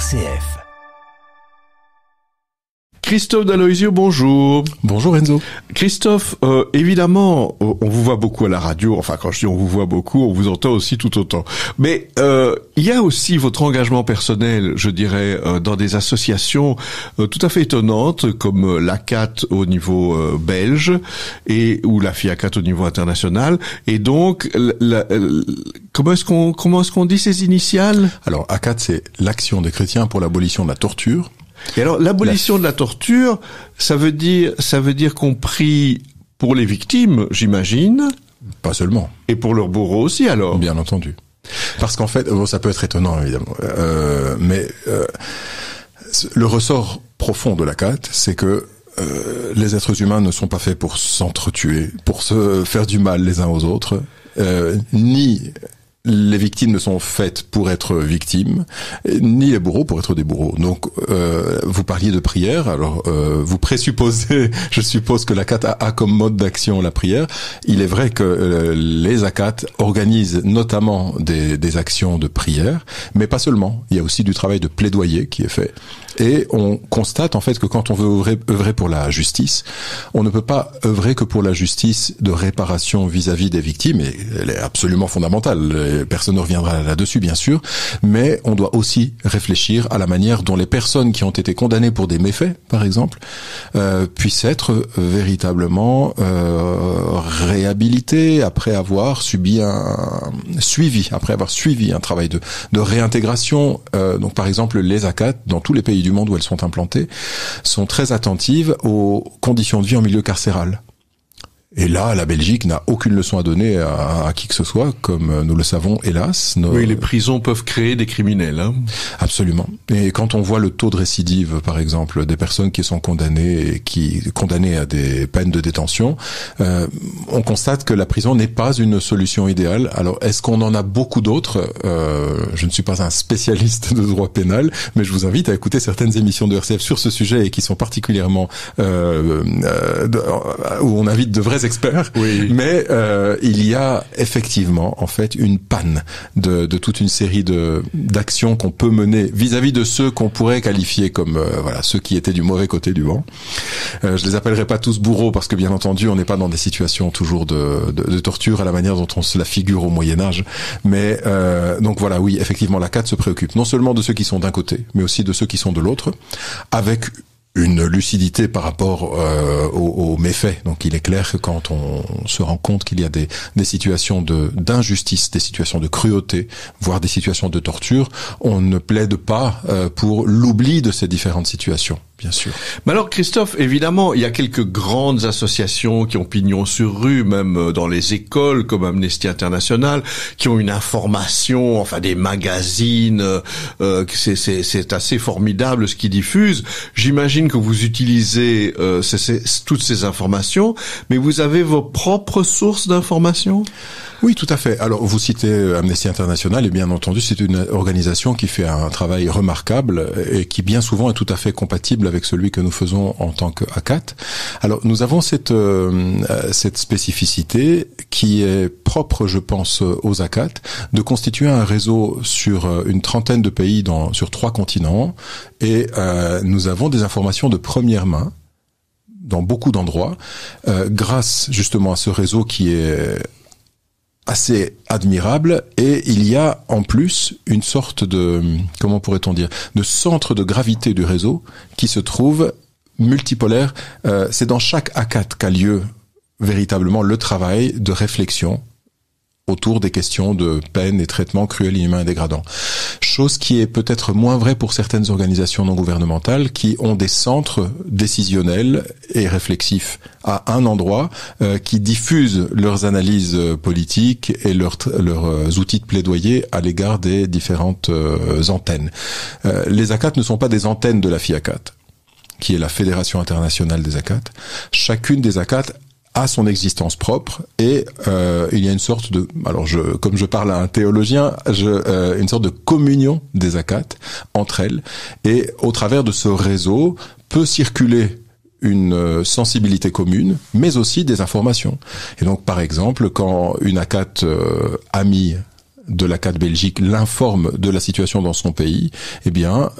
RCF. Christophe Dalloisio, bonjour. Bonjour Enzo. Christophe, évidemment, on vous voit beaucoup à la radio. Enfin, quand je dis on vous voit beaucoup, on vous entend aussi tout autant. Mais il y a aussi votre engagement personnel, je dirais, dans des associations tout à fait étonnantes, comme l'ACAT au niveau belge ou la FIACAT au niveau international. Et donc, comment est-ce qu'on dit ces initiales? Alors, ACAT, c'est l'Action des chrétiens pour l'abolition de la torture. Et alors, l'abolition de la torture, ça veut dire qu'on prie pour les victimes, j'imagine. Pas seulement. Et pour leurs bourreaux aussi, alors. Bien entendu. Parce qu'en fait, ça peut être étonnant, évidemment. Mais le ressort profond de l'ACAT, c'est que les êtres humains ne sont pas faits pour s'entretuer, pour se faire du mal les uns aux autres, ni les victimes ne sont faites pour être victimes, ni les bourreaux pour être des bourreaux. Donc, vous parliez de prière. Alors, vous présupposez, je suppose que l'ACAT a comme mode d'action la prière. Il est vrai que les ACAT organisent notamment des actions de prière, mais pas seulement. Il y a aussi du travail de plaidoyer qui est fait. Et on constate en fait que quand on veut œuvrer pour la justice, on ne peut pas œuvrer que pour la justice de réparation vis-à-vis des victimes, et elle est absolument fondamentale, personne ne reviendra là-dessus bien sûr, mais on doit aussi réfléchir à la manière dont les personnes qui ont été condamnées pour des méfaits, par exemple, puissent être véritablement réhabilitées après avoir suivi un travail de réintégration. Donc par exemple, les ACAT, dans tous les pays du monde où elles sont implantées, sont très attentives aux conditions de vie en milieu carcéral. Et là, la Belgique n'a aucune leçon à donner à qui que ce soit, comme nous le savons, hélas. Oui, les prisons peuvent créer des criminels. Hein. Absolument. Et quand on voit le taux de récidive, par exemple, des personnes qui sont condamnées à des peines de détention, on constate que la prison n'est pas une solution idéale. Alors, est-ce qu'on en a beaucoup d'autres? Je ne suis pas un spécialiste de droit pénal, mais je vous invite à écouter certaines émissions de RCF sur ce sujet et qui sont particulièrement où on invite de vrais experts, oui. Mais il y a effectivement en fait une panne de toute une série d'actions qu'on peut mener vis-à-vis de ceux qu'on pourrait qualifier comme ceux qui étaient du mauvais côté du vent. Je les appellerai pas tous bourreaux parce que bien entendu on n'est pas dans des situations toujours de torture à la manière dont on se la figure au Moyen-Âge, mais donc voilà, oui, effectivement la CAT se préoccupe non seulement de ceux qui sont d'un côté mais aussi de ceux qui sont de l'autre, avec une lucidité par rapport aux méfaits. Donc il est clair que quand on se rend compte qu'il y a des situations d'injustice, des situations de cruauté, voire des situations de torture, on ne plaide pas pour l'oubli de ces différentes situations. Bien sûr. Mais alors Christophe, évidemment, il y a quelques grandes associations qui ont pignon sur rue, même dans les écoles comme Amnesty International, qui ont une information, enfin des magazines, c'est assez formidable ce qu'ils diffusent. J'imagine que vous utilisez toutes ces informations, mais vous avez vos propres sources d'informations ? Oui, tout à fait. Alors, vous citez Amnesty International, et bien entendu, c'est une organisation qui fait un travail remarquable et qui, bien souvent, est tout à fait compatible avec celui que nous faisons en tant qu'ACAT. Alors, nous avons cette spécificité qui est propre, je pense, aux ACAT, de constituer un réseau sur une trentaine de pays sur 3 continents, et nous avons des informations de première main dans beaucoup d'endroits, grâce justement à ce réseau qui est assez admirable, et il y a en plus une sorte de, comment pourrait-on dire, de centre de gravité du réseau qui se trouve multipolaire. C'est dans chaque ACAT qu'a lieu véritablement le travail de réflexion autour des questions de peine et traitements cruels, inhumains et dégradants. Chose qui est peut-être moins vraie pour certaines organisations non gouvernementales qui ont des centres décisionnels et réflexifs à un endroit, qui diffusent leurs analyses politiques et leurs outils de plaidoyer à l'égard des différentes antennes. Les ACAT ne sont pas des antennes de la FIACAT, qui est la Fédération internationale des ACAT. Chacune des ACAT a son existence propre, et il y a une sorte de, alors comme je parle à un théologien, une sorte de communion des ACAT entre elles, et au travers de ce réseau peut circuler une sensibilité commune, mais aussi des informations. Et donc, par exemple, quand une ACAT amie de l'ACAT Belgique l'informe de la situation dans son pays, eh bien,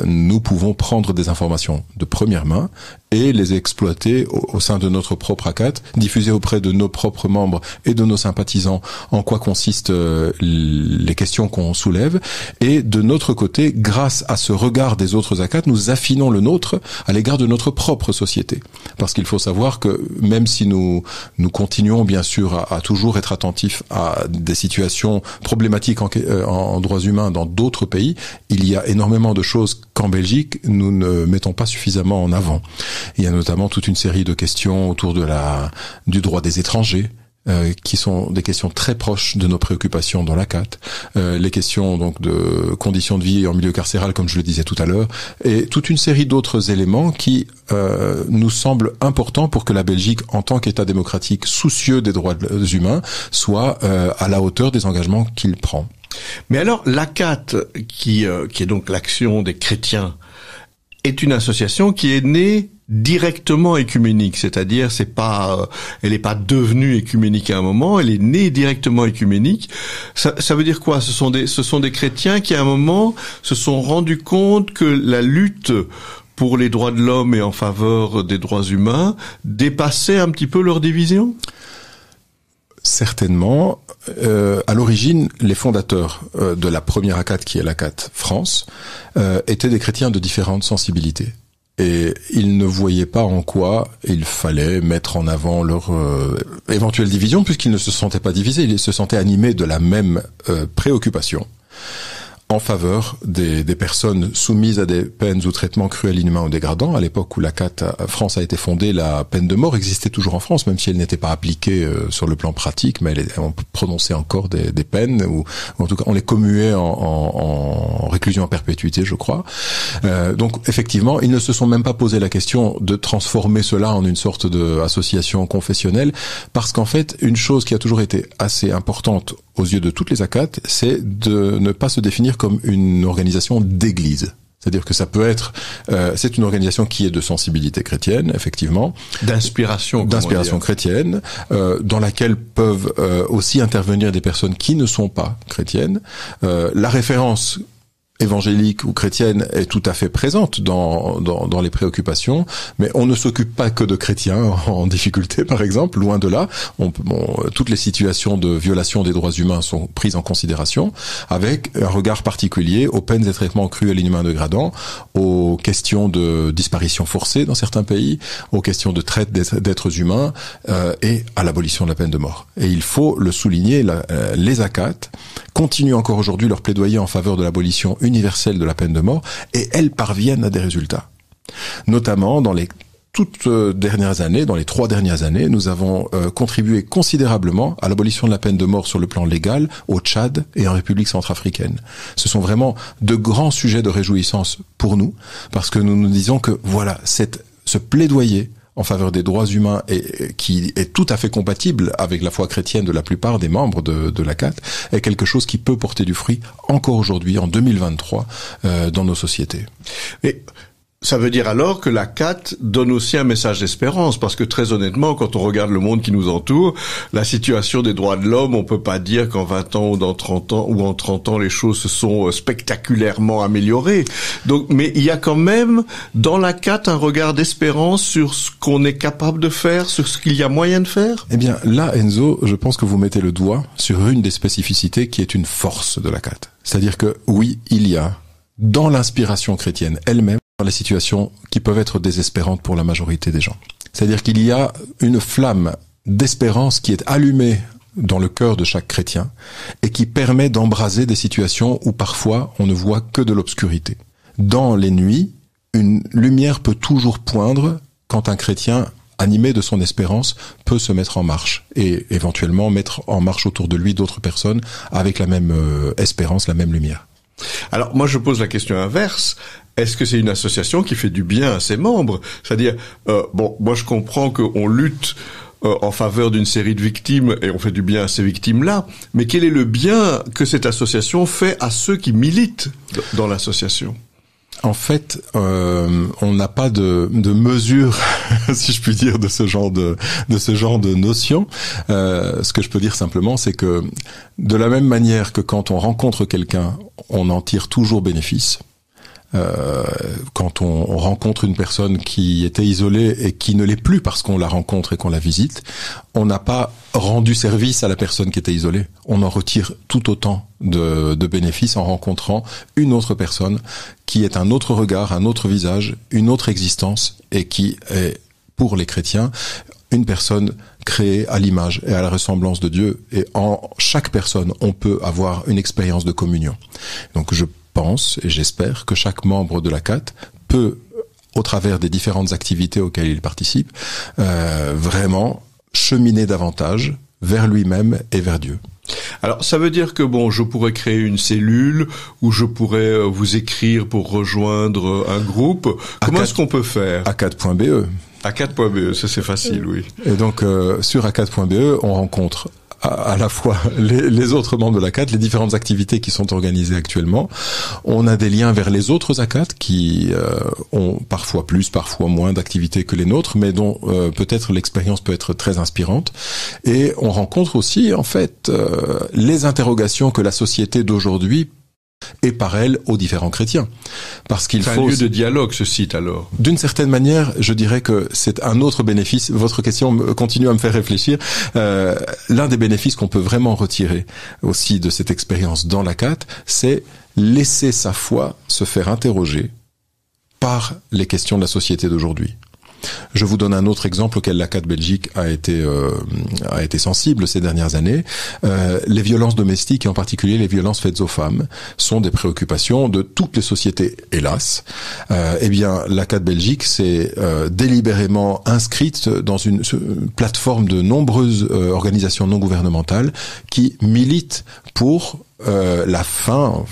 nous pouvons prendre des informations de première main et les exploiter au sein de notre propre ACAT, diffuser auprès de nos propres membres et de nos sympathisants en quoi consistent les questions qu'on soulève. Et de notre côté, grâce à ce regard des autres ACAT, nous affinons le nôtre à l'égard de notre propre société. Parce qu'il faut savoir que même si nous continuons bien sûr à toujours être attentifs à des situations problématiques en droits humains dans d'autres pays, il y a énormément de choses qu'en Belgique, nous ne mettons pas suffisamment en avant. Il y a notamment toute une série de questions autour du droit des étrangers, qui sont des questions très proches de nos préoccupations dans l'ACAT, les questions donc de conditions de vie en milieu carcéral, comme je le disais tout à l'heure, et toute une série d'autres éléments qui nous semblent importants pour que la Belgique, en tant qu'État démocratique soucieux des droits humains, soit à la hauteur des engagements qu'il prend. Mais alors, l'ACAT, qui est donc l'Action des chrétiens, est une association qui est née directement écuménique, c'est-à-dire elle n'est pas devenue écuménique à un moment, elle est née directement écuménique. Ça veut dire quoi? Ce sont des chrétiens qui à un moment se sont rendus compte que la lutte pour les droits de l'homme et en faveur des droits humains dépassait un petit peu leur division? Certainement. À l'origine, les fondateurs de la première ACAT, qui est l'ACAT France, étaient des chrétiens de différentes sensibilités. Et ils ne voyaient pas en quoi il fallait mettre en avant leur éventuelle division, puisqu'ils ne se sentaient pas divisés, ils se sentaient animés de la même préoccupation en faveur des personnes soumises à des peines ou traitements cruels, inhumains ou dégradants. À l'époque où l'ACAT France a été fondée, la peine de mort existait toujours en France, même si elle n'était pas appliquée sur le plan pratique, mais on prononçait encore des peines, ou en tout cas on les commuait en réclusion à perpétuité, je crois. Donc effectivement, ils ne se sont même pas posé la question de transformer cela en une sorte d'association confessionnelle, parce qu'en fait, une chose qui a toujours été assez importante aux yeux de toutes les ACAT, c'est de ne pas se définir comme une organisation d'église. C'est-à-dire que ça peut être, c'est une organisation qui est de sensibilité chrétienne, effectivement, d'inspiration chrétienne, dans laquelle peuvent aussi intervenir des personnes qui ne sont pas chrétiennes. La référence évangélique ou chrétienne est tout à fait présente dans les préoccupations, mais on ne s'occupe pas que de chrétiens en difficulté, par exemple, loin de là. Toutes les situations de violation des droits humains sont prises en considération, avec un regard particulier aux peines et traitements cruels, inhumains, dégradants, aux questions de disparition forcée dans certains pays, aux questions de traite d'êtres humains et à l'abolition de la peine de mort. Et il faut le souligner, les ACAT continuent encore aujourd'hui leur plaidoyer en faveur de l'abolition universelle de la peine de mort, et elles parviennent à des résultats. Notamment dans les toutes dernières années, dans les 3 dernières années, nous avons contribué considérablement à l'abolition de la peine de mort sur le plan légal au Tchad et en République centrafricaine. Ce sont vraiment de grands sujets de réjouissance pour nous, parce que nous nous disons que voilà, ce plaidoyer en faveur des droits humains et qui est tout à fait compatible avec la foi chrétienne de la plupart des membres de l'ACAT, est quelque chose qui peut porter du fruit encore aujourd'hui, en 2023, dans nos sociétés. Mais ça veut dire alors que l'ACAT donne aussi un message d'espérance, parce que très honnêtement, quand on regarde le monde qui nous entoure, la situation des droits de l'homme, on peut pas dire qu'en 20 ans ou dans 30 ans ou en 30 ans les choses se sont spectaculairement améliorées. Donc, mais il y a quand même dans l'ACAT un regard d'espérance sur ce qu'on est capable de faire, sur ce qu'il y a moyen de faire. Eh bien, là, Enzo, je pense que vous mettez le doigt sur une des spécificités qui est une force de l'ACAT. C'est-à-dire que oui, il y a dans l'inspiration chrétienne elle-même dans les situations qui peuvent être désespérantes pour la majorité des gens. C'est-à-dire qu'il y a une flamme d'espérance qui est allumée dans le cœur de chaque chrétien et qui permet d'embraser des situations où parfois on ne voit que de l'obscurité. Dans les nuits, une lumière peut toujours poindre quand un chrétien animé de son espérance peut se mettre en marche et éventuellement mettre en marche autour de lui d'autres personnes avec la même espérance, la même lumière. Alors moi je pose la question inverse. Est-ce que c'est une association qui fait du bien à ses membres? C'est-à-dire, moi je comprends qu'on lutte en faveur d'une série de victimes et on fait du bien à ces victimes-là, mais quel est le bien que cette association fait à ceux qui militent dans l'association? En fait, on n'a pas de mesure, si je puis dire, de ce genre de notion. Ce que je peux dire simplement, c'est que de la même manière que quand on rencontre quelqu'un, on en tire toujours bénéfice. Quand on rencontre une personne qui était isolée et qui ne l'est plus parce qu'on la rencontre et qu'on la visite, on n'a pas rendu service à la personne qui était isolée. On en retire tout autant de bénéfices en rencontrant une autre personne qui est un autre regard, un autre visage, une autre existence et qui est, pour les chrétiens, une personne créée à l'image et à la ressemblance de Dieu. Et en chaque personne, on peut avoir une expérience de communion. Donc je pense et j'espère que chaque membre de l'ACAT peut, au travers des différentes activités auxquelles il participe, vraiment cheminer davantage vers lui-même et vers Dieu. Alors, ça veut dire que je pourrais créer une cellule ou je pourrais vous écrire pour rejoindre un groupe. Comment est-ce qu'on peut faire? ACAT.be. ACAT.be, ça c'est facile, oui. Et donc, sur ACAT.be, on rencontre à la fois les autres membres de l'ACAT, les différentes activités qui sont organisées actuellement. On a des liens vers les autres ACAT qui ont parfois plus, parfois moins d'activités que les nôtres, mais dont peut-être l'expérience peut être très inspirante. Et on rencontre aussi, en fait, les interrogations que la société d'aujourd'hui et par elle aux différents chrétiens. Parce qu'il faut... C'est un lieu de dialogue, ce site, alors. D'une certaine manière, je dirais que c'est un autre bénéfice. Votre question continue à me faire réfléchir. L'un des bénéfices qu'on peut vraiment retirer aussi de cette expérience dans l'ACAT, c'est laisser sa foi se faire interroger par les questions de la société d'aujourd'hui. Je vous donne un autre exemple auquel l'ACAT Belgique a été sensible ces dernières années. Les violences domestiques et en particulier les violences faites aux femmes sont des préoccupations de toutes les sociétés, hélas. Eh bien, l'ACAT Belgique s'est délibérément inscrite dans une plateforme de nombreuses organisations non gouvernementales qui militent pour la fin,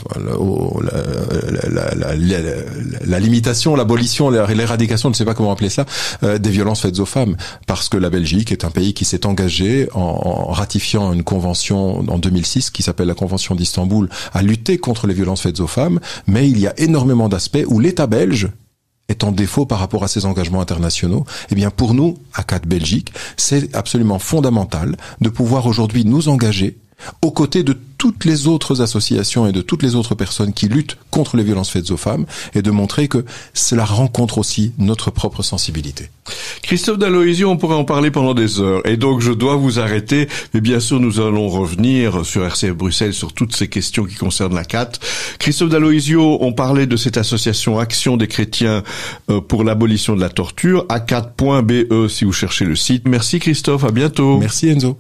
la limitation, l'abolition, l'éradication, je ne sais pas comment appeler ça, des violences faites aux femmes, parce que la Belgique est un pays qui s'est engagé en ratifiant une convention en 2006 qui s'appelle la Convention d'Istanbul à lutter contre les violences faites aux femmes, mais il y a énormément d'aspects où l'État belge est en défaut par rapport à ses engagements internationaux. Eh bien, pour nous, ACAT Belgique, c'est absolument fondamental de pouvoir aujourd'hui nous engager aux côtés de toutes les autres associations et de toutes les autres personnes qui luttent contre les violences faites aux femmes et de montrer que cela rencontre aussi notre propre sensibilité. Christophe Dalloisio, on pourrait en parler pendant des heures et donc je dois vous arrêter, mais bien sûr nous allons revenir sur RCF Bruxelles sur toutes ces questions qui concernent l'ACAT. Christophe Dalloisio, on parlait de cette association Action des chrétiens pour l'abolition de la torture, acat.be si vous cherchez le site. Merci Christophe, à bientôt. Merci Enzo.